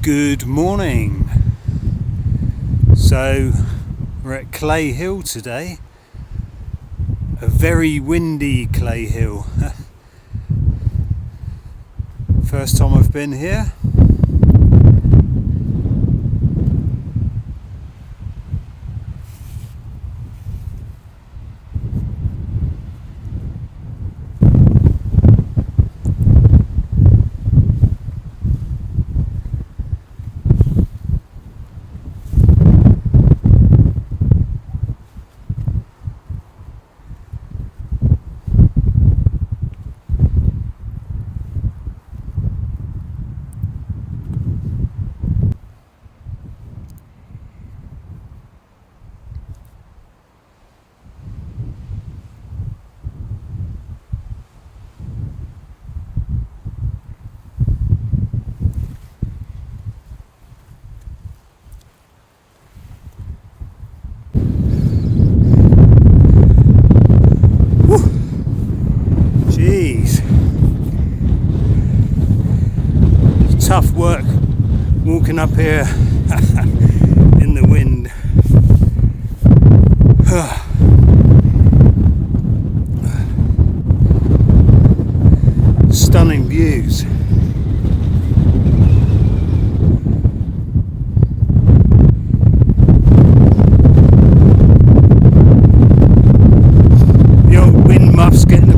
Good morning. So we're at Cley Hill today, a very windy Cley Hill. First time I've been here. Jeez, tough work walking up here in the wind. Stunning views. The old wind muff's getting a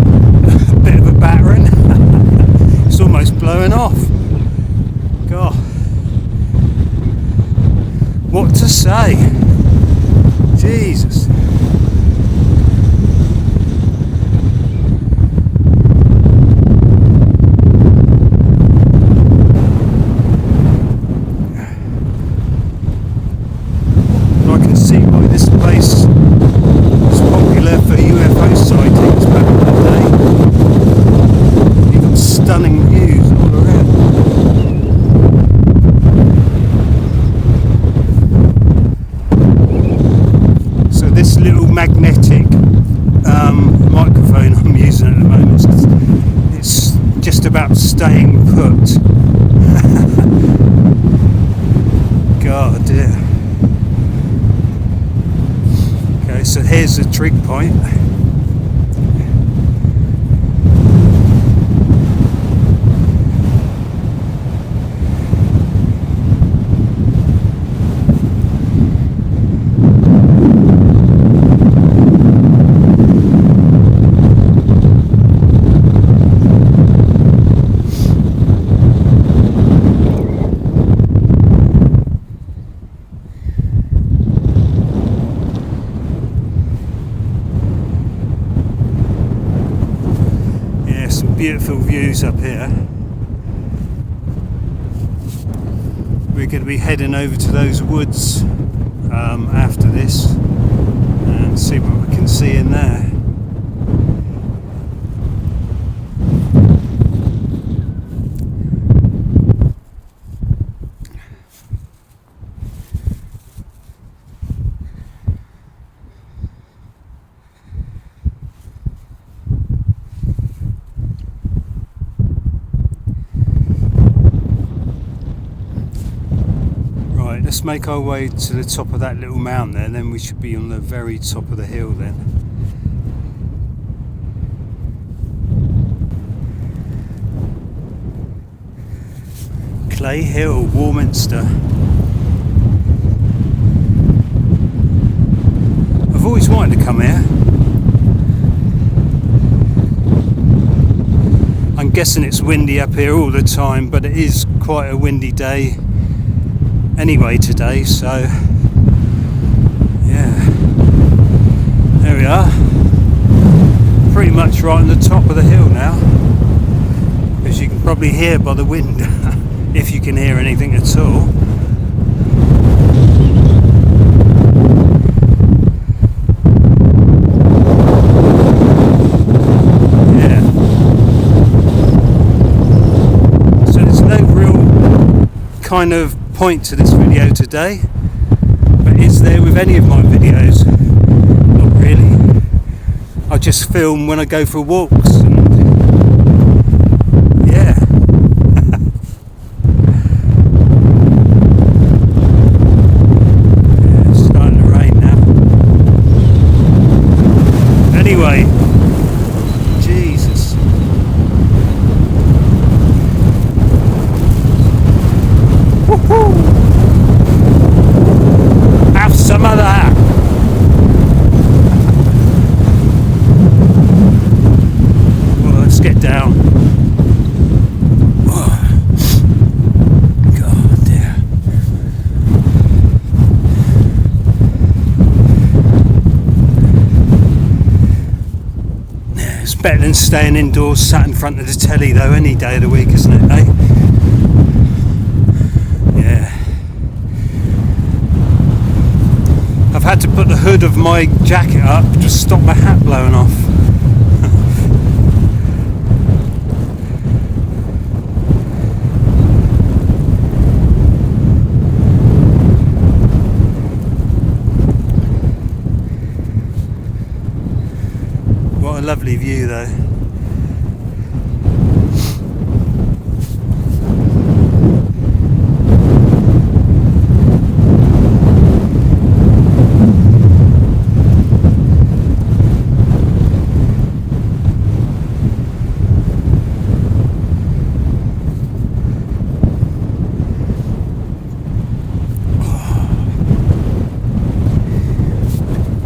bit of a battering. It's almost blowing off. God, what to say? Jesus. I can see why this place was popular for UFO sightings back in the day. You've got stunning views all around. So this little magnetic microphone I'm using at the moment, it's just about staying put. God dear. Okay, so here's the trig point. Some beautiful views up here. We're going to be heading over to those woods after this and see what we can see in there. Let's make our way to the top of that little mound there, and then we should be on the very top of the hill then. Cley Hill, Warminster. I've always wanted to come here. I'm guessing it's windy up here all the time, but it is quite a windy day anyway today, so yeah, there we are, pretty much right on the top of the hill now, as you can probably hear by the wind, if you can hear anything at all. Yeah, so there's no real kind of point to this video today, but is there with any of my videos? Not really. I just film when I go for walks and yeah. It's better than staying indoors sat in front of the telly though any day of the week, isn't it, eh? Yeah. I've had to put the hood of my jacket up to stop my hat blowing off. What a lovely view though.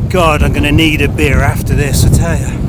God, I'm going to need a beer after this, I tell you.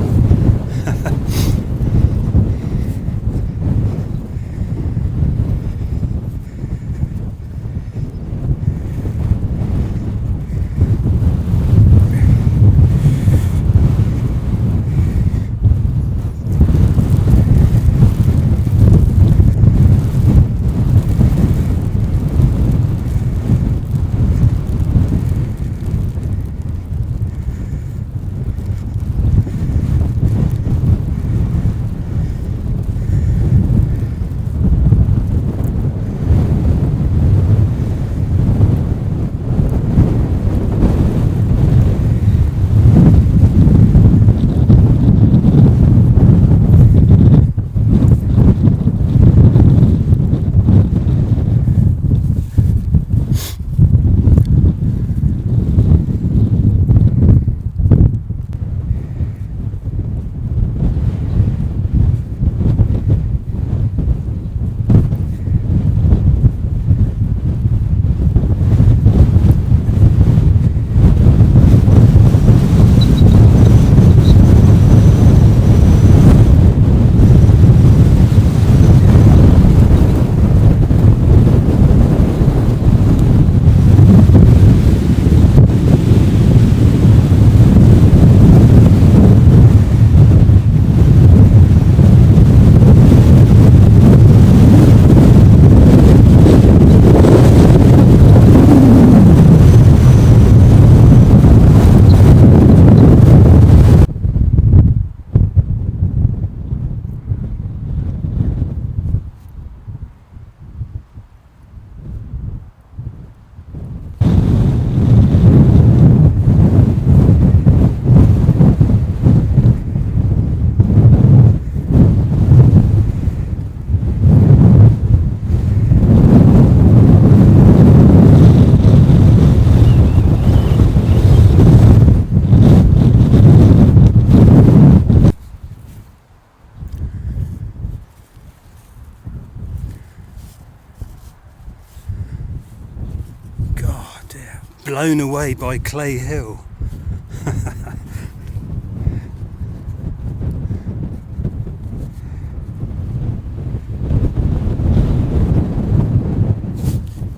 Blown away by Cley Hill.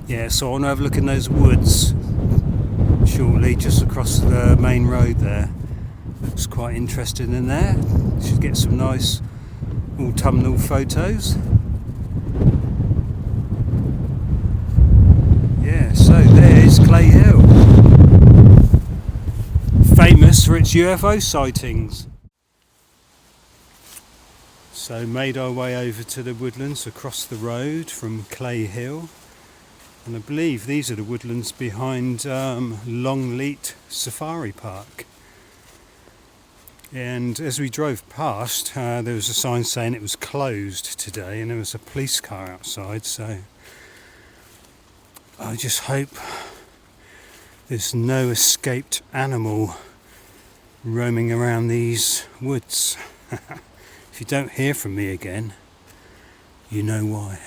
Yeah, so I want to have a look in those woods shortly, just across the main road there. Looks quite interesting in there. Should get some nice autumnal photos. Yeah, so there's Cley Hill, famous for its UFO sightings. So made our way over to the woodlands across the road from Cley Hill, and I believe these are the woodlands behind Longleat Safari Park. And as we drove past, there was a sign saying it was closed today, and there was a police car outside, so I just hope there's no escaped animal roaming around these woods. If you don't hear from me again, you know why.